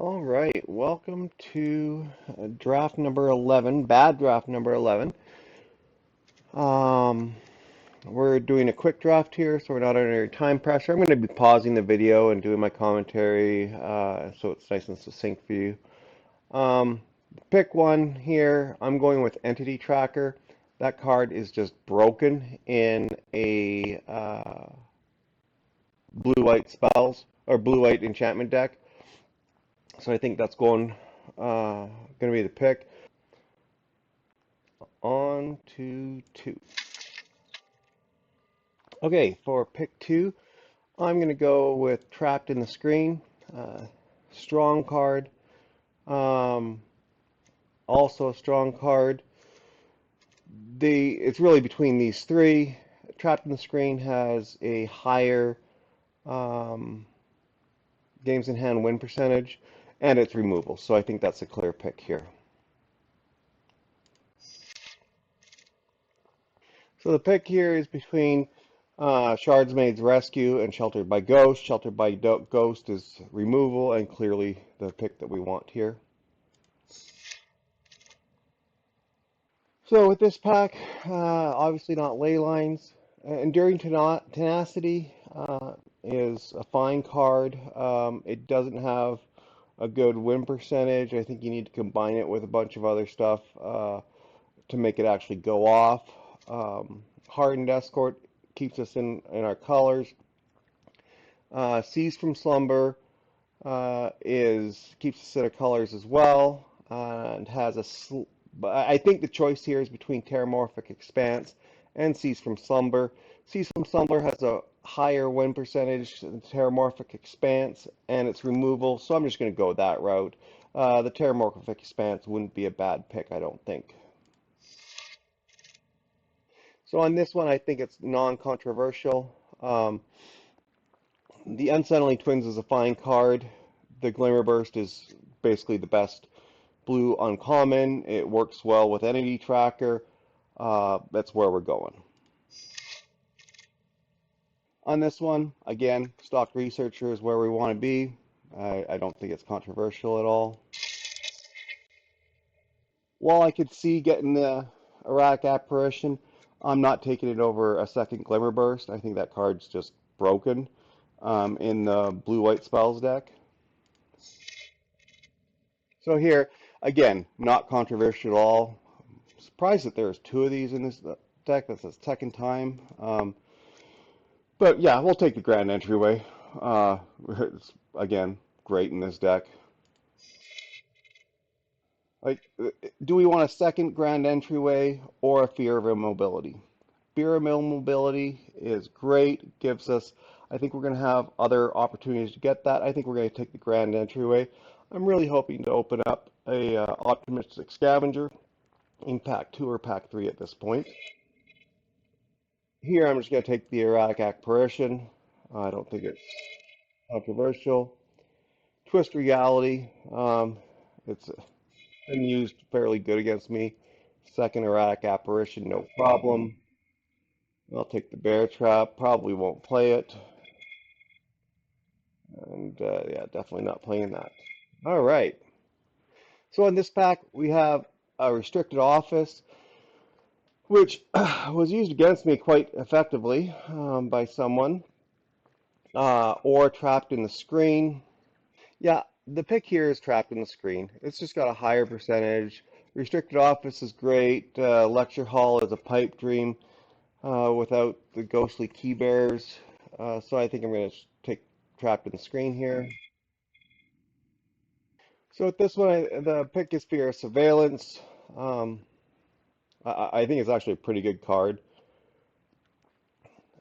All right, welcome to draft number 11, bad draft number 11. Um, we're doing a quick draft here, so we're not under any time pressure. I'm going to be pausing the video and doing my commentary so it's nice and succinct for you. Pick one here. I'm going with Entity Tracker. That card is just broken in a blue-white spells or blue-white enchantment deck. So I think that's going to be the pick. On to two. Okay, for pick two, I'm going to go with Trapped in the Screen. Strong card. Um, Also a strong card. It's really between these three. Trapped in the Screen has a higher um, games in hand win percentage, and it's removal. So I think that's a clear pick here. So the pick here is between Shardsmaid's Rescue and Sheltered by Ghost. Sheltered by Ghost is removal and clearly the pick that we want here. So with this pack, obviously not ley lines. Enduring Tenacity is a fine card. It doesn't have a good win percentage. I think you need to combine it with a bunch of other stuff to make it actually go off. Hardened Escort keeps us in our colors. Seized from Slumber keeps us in our colors as well, and has I think the choice here is between Terramorphic Expanse and Seized from Slumber. Seized from Slumber has a higher win percentage than Terramorphic Expanse, and it's removal, so I'm just going to go that route. The Terramorphic Expanse wouldn't be a bad pick, I don't think. So on this one, I think it's non-controversial. The Unsettling Twins is a fine card. The Glimmer Burst is basically the best blue uncommon. It works well with Entity Tracker. That's where we're going. On this one, again, Stock Researcher is where we want to be. I don't think it's controversial at all. While I could see getting the Erratic Apparition, I'm not taking it over a second Glimmer Burst. I think that card's just broken in the blue-white spells deck. So here, again, not controversial at all. I'm surprised that there's two of these in this deck. That's the second time. But yeah, we'll take the Grand Entryway. It's, again, great in this deck. Like, do we want a second Grand Entryway or a Fear of Immobility? Fear of Immobility is great, gives us, I think we're going to have other opportunities to get that. I think we're going to take the Grand Entryway. I'm really hoping to open up a Optimistic Scavenger in Pack 2 or Pack 3 at this point. Here I'm just going to take the Erratic Apparition. I don't think it's controversial. Twist Reality. It's been used fairly good against me. Second Erratic Apparition, no problem. I'll take the Bear Trap. Probably won't play it. And yeah, definitely not playing that. All right. So in this pack, we have a Restricted Office, which was used against me quite effectively by someone, or Trapped in the Screen. Yeah, the pick here is Trapped in the Screen. It's just got a higher percentage. Restricted Office is great. Lecture Hall is a pipe dream without the ghostly key bearers. So I think I'm going to take Trapped in the Screen here. So with this one, the pick is Fear of Surveillance. I think it's actually a pretty good card.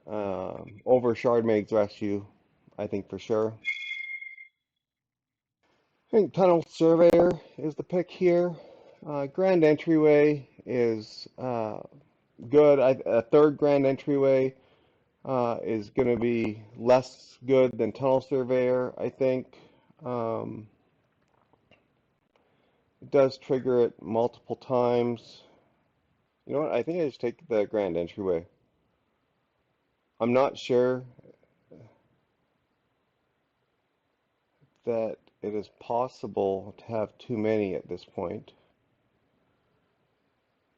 Over Shardmaid's Rescue, I think for sure. I think Tunnel Surveyor is the pick here. Grand Entryway is good. A third Grand Entryway is going to be less good than Tunnel Surveyor, I think. It does trigger it multiple times. You know what? I think I just take the Grand Entryway. I'm not sure that it is possible to have too many at this point.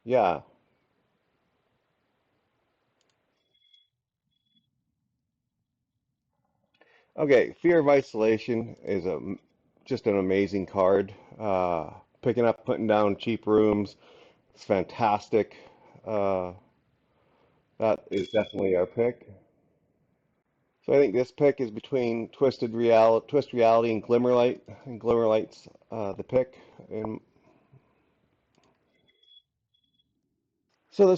Yeah. Okay, Fear of Isolation is just an amazing card. Picking up, putting down cheap rooms. It's fantastic. Uh, that is definitely our pick. So I think this pick is between Twist Reality, and Glimmerlight. And Glimmerlight's the pick. And so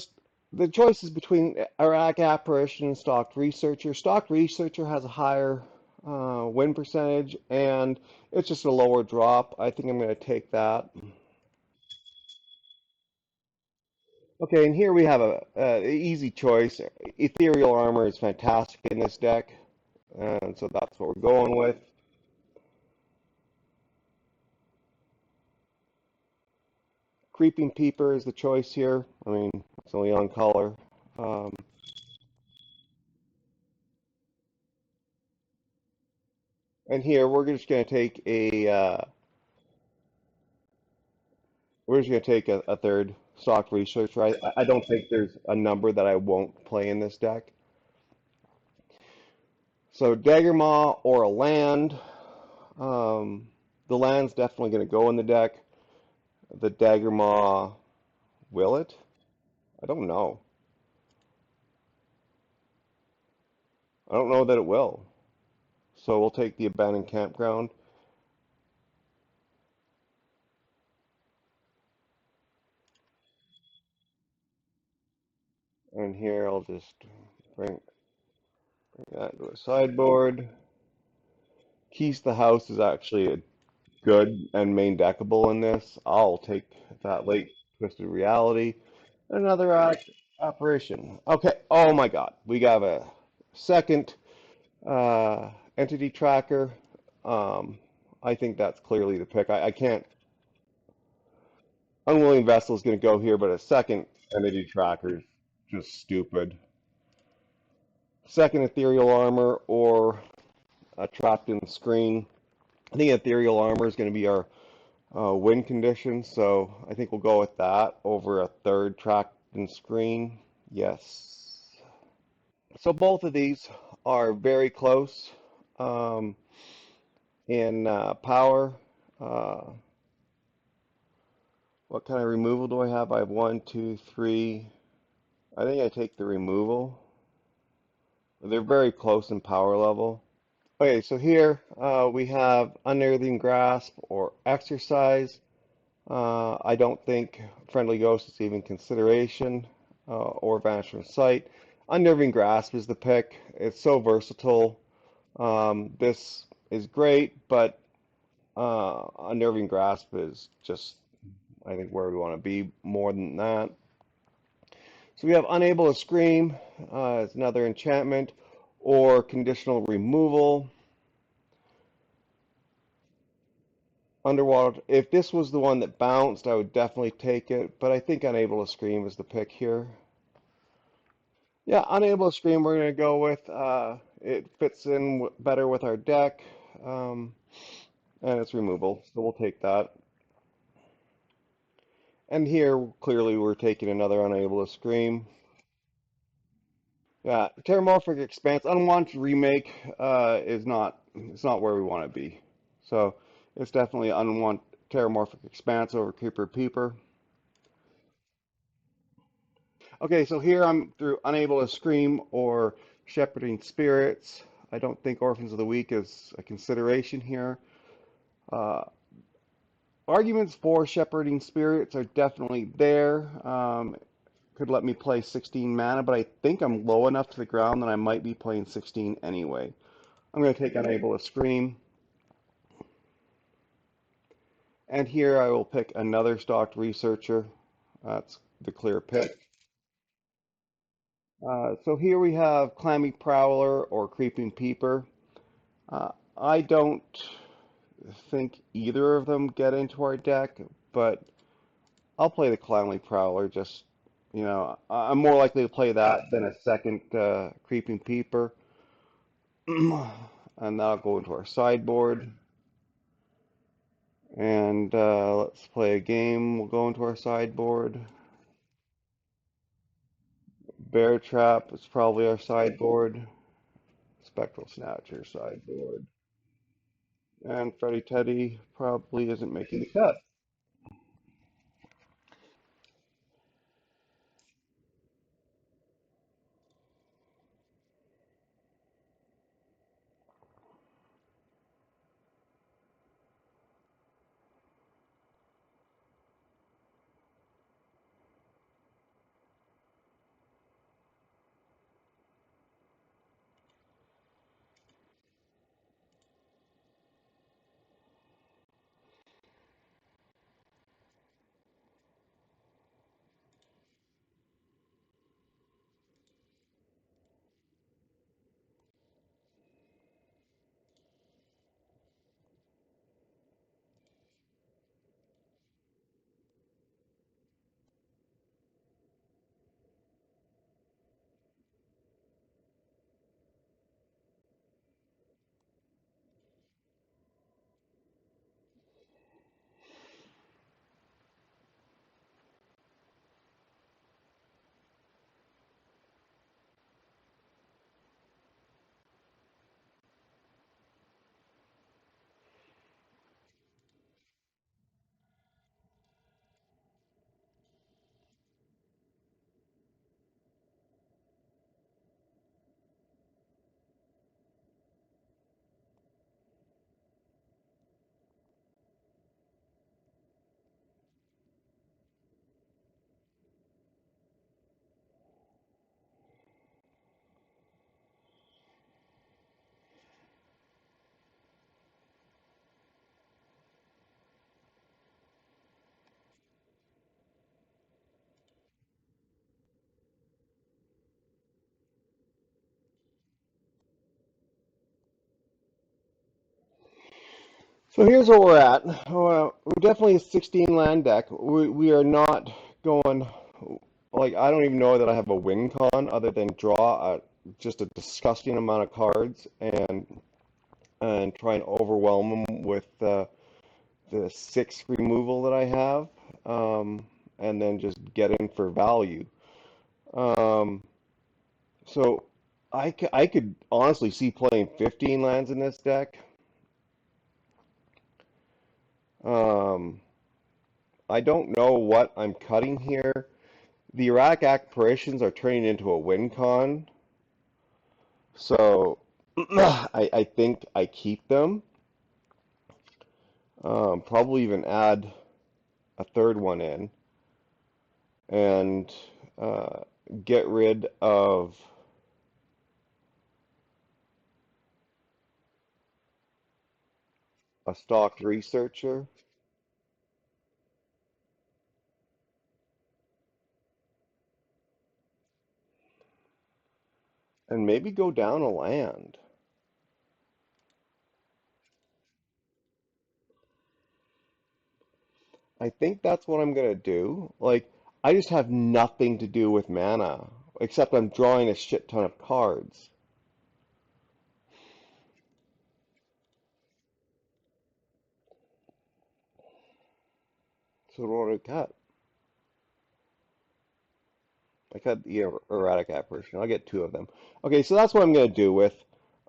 the choice is between Iraq Apparition and Stocked Researcher. Stocked Researcher has a higher win percentage, and it's just a lower drop. I think I'm going to take that. Okay, and here we have a easy choice. Ethereal Armor is fantastic in this deck, and so that's what we're going with. Creeping Peeper is the choice here. I mean, it's only on color. Um, and here we're just going to take we're just going to take a third stock research. Right? I don't think there's a number that I won't play in this deck. So Daggermaw or a land. Um, the land's definitely going to go in the deck. The Daggermaw, will it? I don't know. I don't know that it will. So we'll take the abandoned campground. And here I'll just bring that to a sideboard. Keys to the House is actually a good and main deckable in this. I'll take that late Twisted Reality. Another apparition. Okay. Oh my God. We got a second entity tracker. Um, I think that's clearly the pick. I can't. Unwilling Vessel is going to go here, but a second entity tracker is just stupid. Second Ethereal Armor or a Trapped in the Screen. I think Ethereal Armor is going to be our win condition, so I think we'll go with that over a third Trapped in Screen. Yes. So both of these are very close um, in power. Uh, what kind of removal do I have? I have one, two, three. I think I take the removal. They're very close in power level. Okay, so here we have Unearthing Grasp or Exercise. I don't think Friendly Ghost is even consideration or Vanish from Sight. Unnerving Grasp is the pick. It's so versatile. This is great, but Unnerving Grasp is just, I think, where we want to be more than that. So we have Unable to Scream as another enchantment or conditional removal. Underwater. If this was the one that bounced, I would definitely take it, but I think Unable to Scream is the pick here. Yeah, Unable to Scream we're going to go with. It fits in better with our deck, um, and it's removal, so we'll take that. And here, clearly, we're taking another Unable to Scream. Yeah, Terramorphic Expanse, Unwanted Remake it's not where we want to be. So it's definitely Unwanted Terramorphic Expanse over Creeper Peeper. Okay, so here I'm through Unable to Scream or Shepherding Spirits. I don't think Orphans of the Week is a consideration here. Uh, Arguments for Shepherding Spirits are definitely there. Could let me play 16 mana, but I think I'm low enough to the ground that I might be playing 16 anyway. I'm going to take Unable to Scream. And here I will pick another Stocked Researcher. That's the clear pick. So here we have Clammy Prowler or Creeping Peeper. I don't think either of them get into our deck, but I'll play the Clammy Prowler. Just, I'm more likely to play that than a second Creeping Peeper. And that'll go into our sideboard. And let's play a game. We'll go into our sideboard. Bear Trap is probably our sideboard. Spectral Snatcher sideboard. And Freddy Teddy probably isn't making the cut. So here's where we're at. We're definitely a 16 land deck. We are not going, like, I don't even know that I have a win con other than draw just a disgusting amount of cards and try and overwhelm them with the six removal that I have, and then just get in for value. Um, so I could honestly see playing 15 lands in this deck. Um, I don't know what I'm cutting here. The erratic apparitions are turning into a win con, so I think I keep them. Probably even add a third one in and uh, get rid of a stock researcher and maybe go down a land. I think that's what I'm gonna do. Like, I just have nothing to do with mana, except I'm drawing a shit ton of cards. So what do I cut? I cut the erratic apparition. I'll get two of them. Okay, so that's what I'm gonna do with.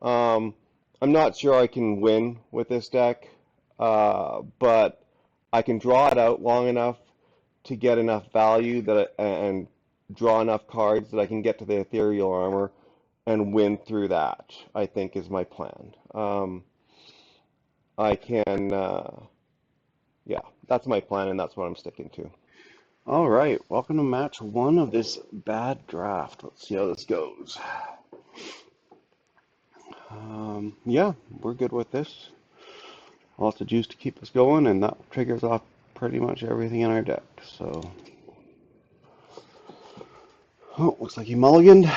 Um, I'm not sure I can win with this deck, but I can draw it out long enough to get enough value and draw enough cards that I can get to the ethereal armor and win through that, I think is my plan. I can, yeah, that's my plan and that's what I'm sticking to. All right, welcome to match one of this bad draft. Let's see how this goes. Yeah, we're good with this. Lots of juice to keep us going, and that triggers off pretty much everything in our deck. So, oh, looks like he mulliganed.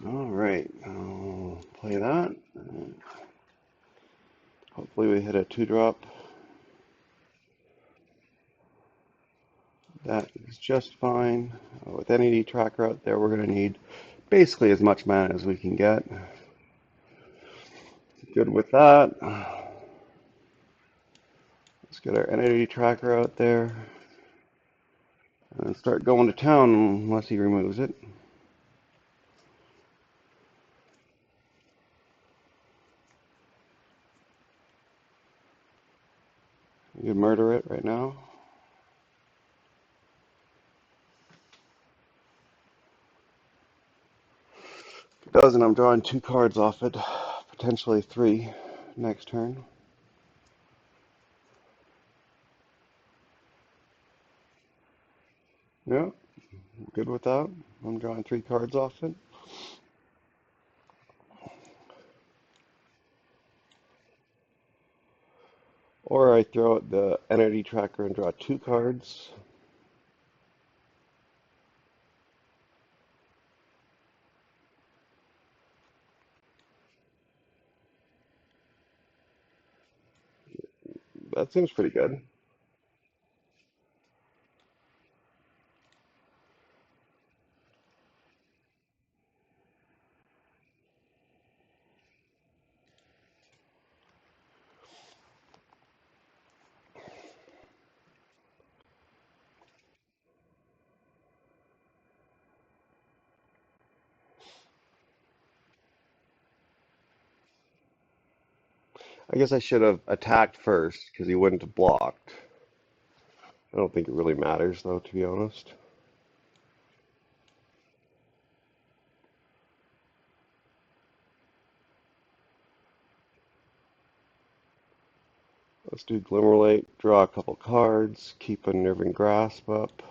All right, I'll play that. Hopefully we hit a two drop. That is just fine. With any tracker out there, we're going to need basically as much mana as we can get. Good with that. Let's get our entity tracker out there and start going to town unless he removes it. You can murder it right now. If it doesn't, I'm drawing 2 cards off it, potentially 3 next turn. Yeah, good with that. I'm drawing 3 cards off it. Or I throw out the entity tracker and draw 2 cards. That seems pretty good. I guess I should have attacked first because he wouldn't have blocked. I don't think it really matters though, to be honest. Let's do Glimmerlight, draw a couple cards, keep Unnerving Grasp up.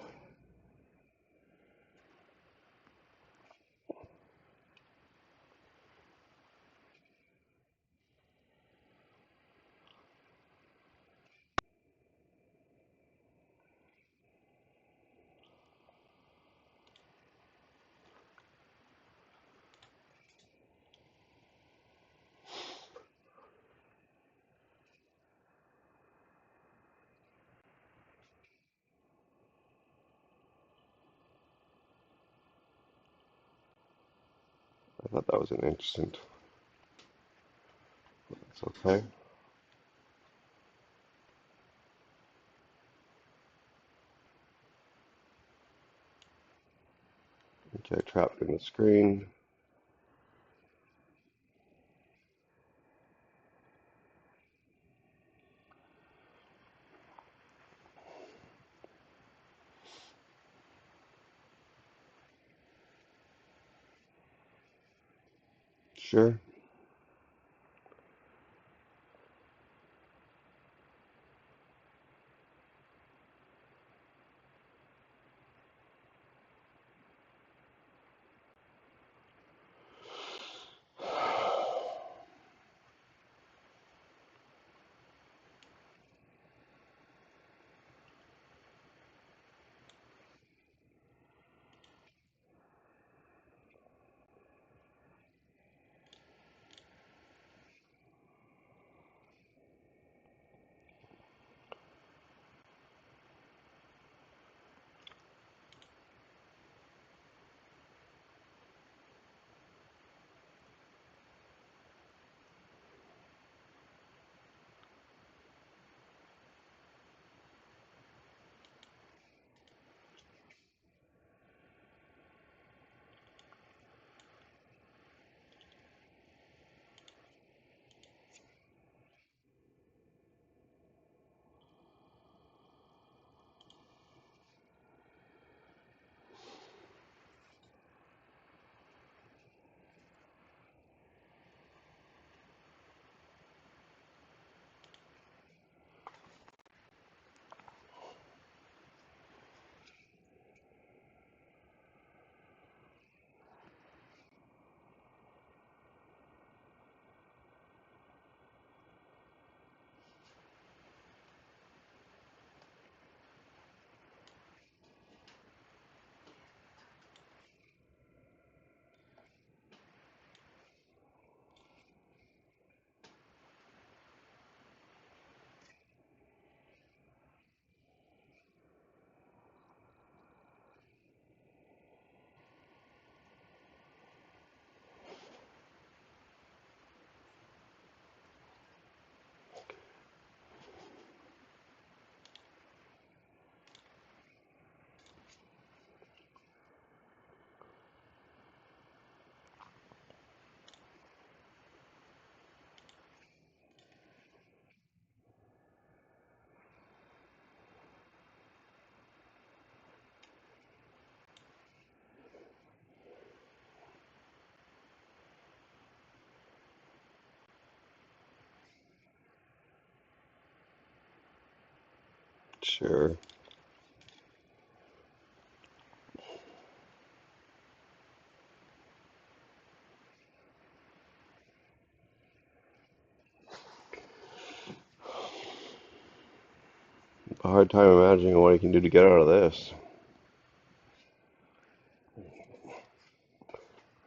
I thought that was an interesting. It's okay. Okay, trapped in the screen. Sure. Sure. A hard time imagining what he can do to get out of this.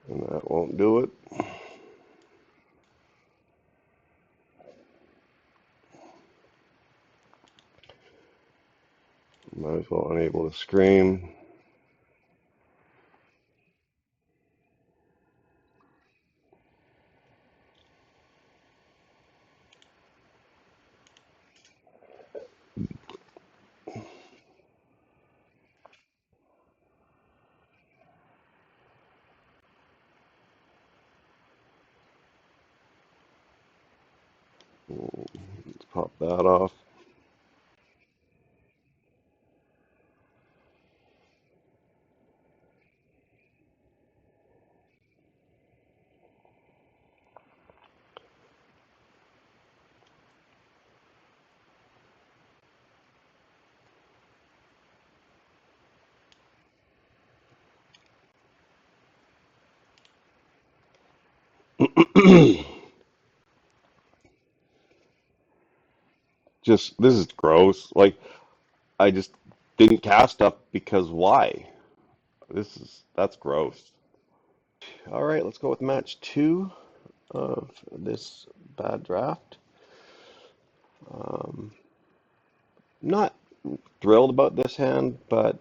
And that won't do it. Might as well unable to scream. Let's pop that off. Just, this is gross. Like, I just didn't cast up because why? That's gross. All right, let's go with match two of this bad draft. Um, Not thrilled about this hand, but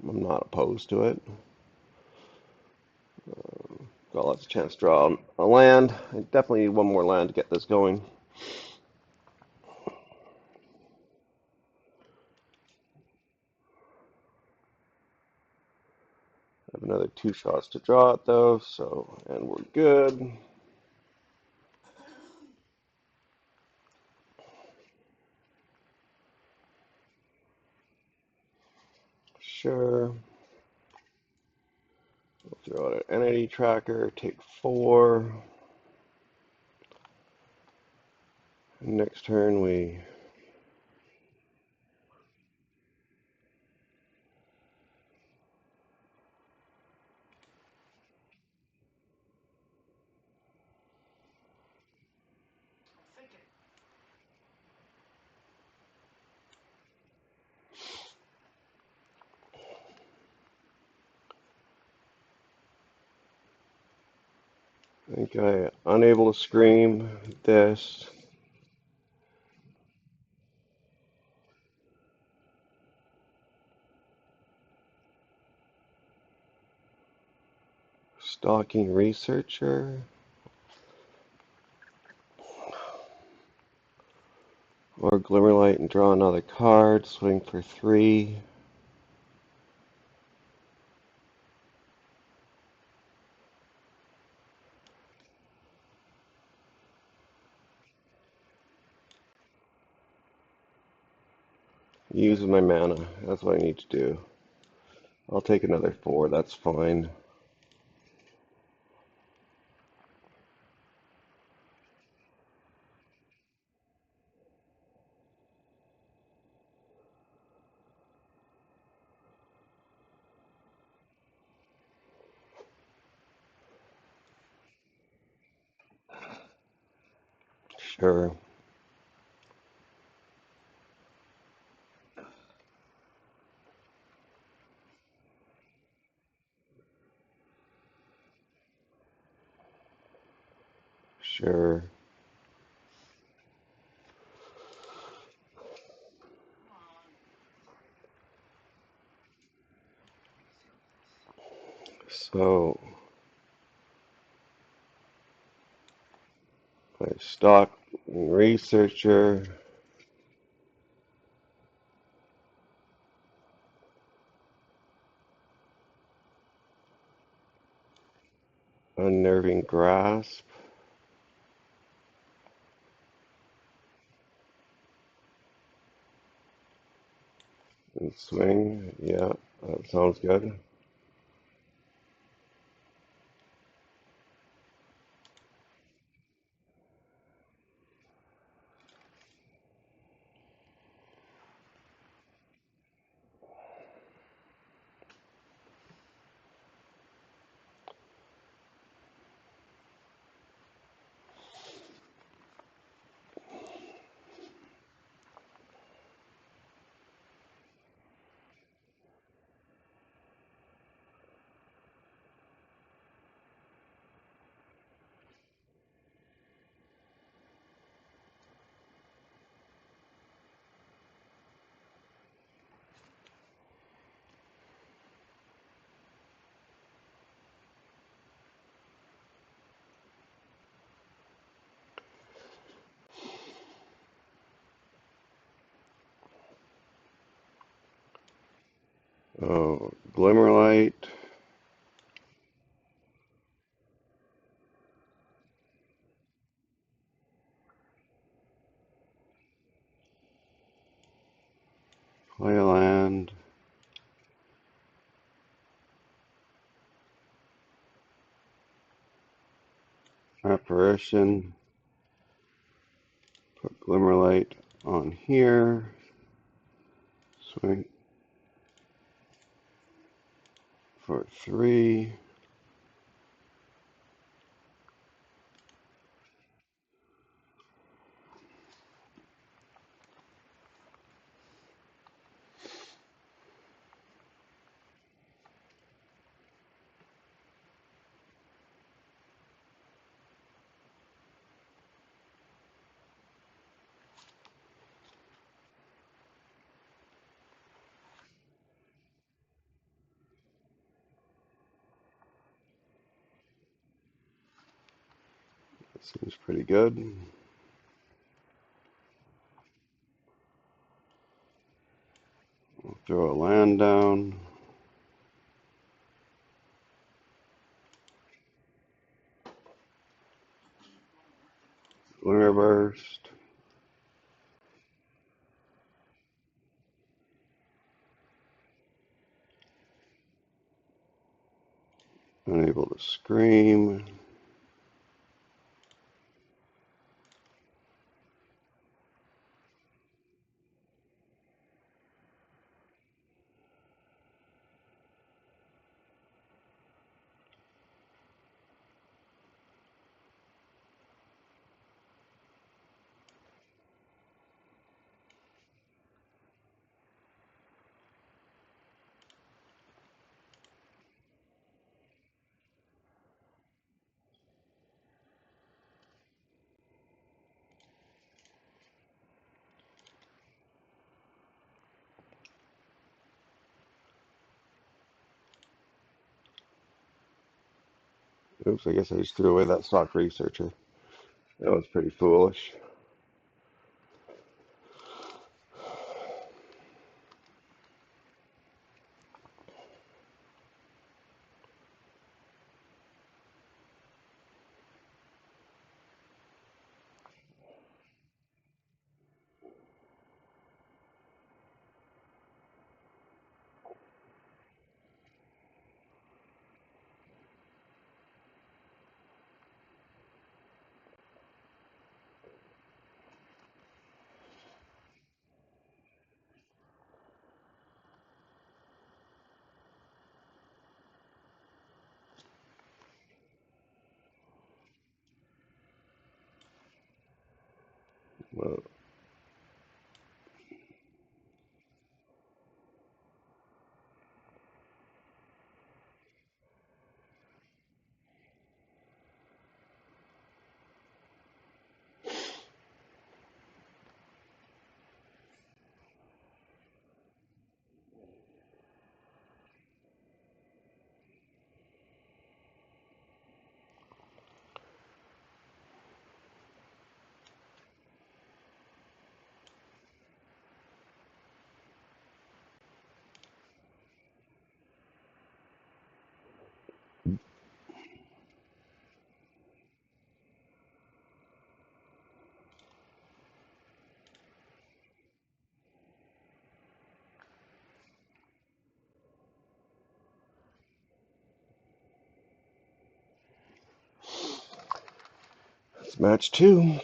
I'm not opposed to it. Got lots of chance to draw a land. I definitely need one more land to get this going. I have another two shots to draw it though, so, and we're good. Sure. We'll throw out an entity tracker, take four. Next turn we I think I unable to scream this. Stalking researcher. Or Glimmerlight and draw another card. Swing for three. Using my mana. That's what I need to do. I'll take another four. That's fine. Sure. Sure. So my stock researcher. Unnerving grasp. And swing. Yeah, that sounds good. Oh, glimmer light. Playland. Apparition. Put glimmer light on here. Swing for 3. That seems pretty good. We'll throw a land down. Glimmer burst. Unable to scream. Oops, I guess I just threw away that stock researcher. That was pretty foolish. Well, it's match 2.